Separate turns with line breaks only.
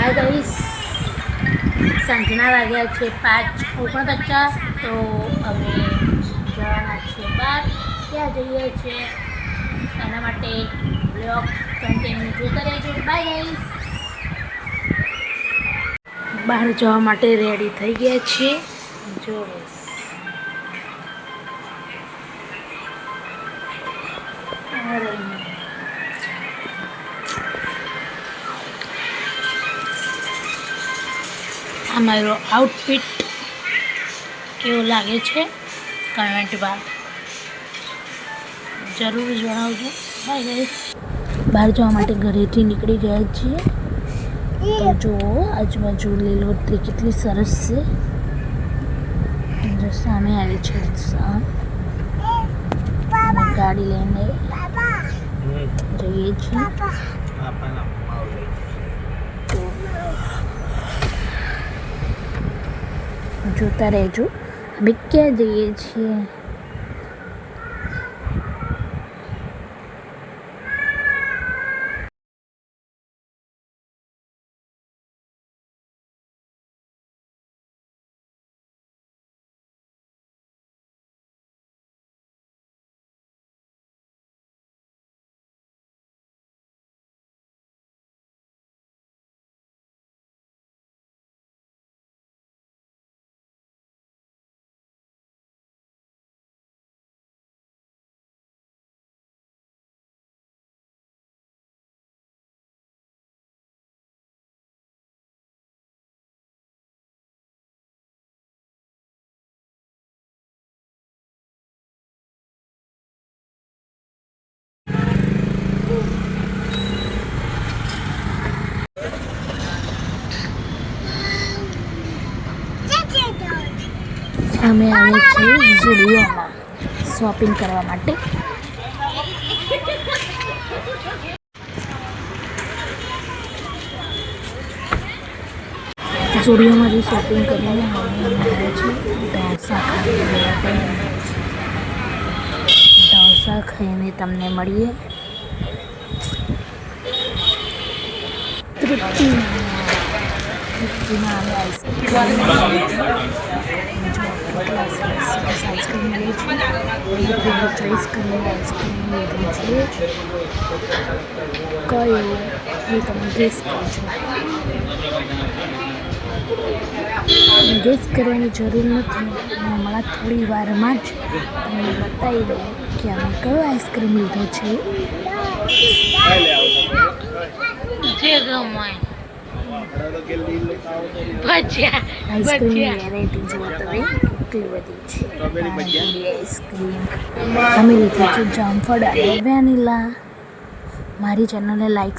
Hi guys, સાંજના વાગ્યા છે 5:49. તો અમે જવાના છીએ બહાર. ક્યાં જઈએ છીએ એના માટે બ્લોગ કન્ટિન્યુ જોતા રહેજો. Bye guys. બહાર જવા માટે રેડી થઈ ગયા છીએ. જો આ મારો આઉટફિટ કેવો લાગે છે કમેન્ટમાં જરૂર જણાવજો. Bye guys. બહાર જવા માટે ઘરેથી નીકળી ગયા છીએ. તો જુઓ આજુબાજુ લીલોતરી કેટલી સરસ છે. જો સામે આવી છે ગાડી લઈને જઈએ છીએ. જોતા રહેજો અમે ક્યાં જઈએ છીએ. અમે આવે છીએ ઝુડિયોમાં શોપિંગ કરવા માટે. ઝુડિયોમાંથી શોપિંગ કરીને અમે આવ્યા છીએ ઢોસા ખાવા માટે. ઢોસા ખાઈને તમને મળીએ તૃપ્તિમાં અમે આઈસ્ક્રીમ લે છે. ચોઈસ કરીને આઈસ્ક્રીમ લીધું છે. કયો એ તમે ગેસ કરજો. ગેસ કરવાની જરૂર નથી. હમણાં થોડી વારમાં જ તમને બતાવી દઉં કે અમે કયો આઈસ્ક્રીમ લીધો છે. આઈસ્ક્રીમની વેરાયટી જુઓ તમે કેટલી બધી છે. આઈસ્ક્રીમ અમે લીધી છે જામફળ અને વેનીલા. મારી ચેનલને લાઈક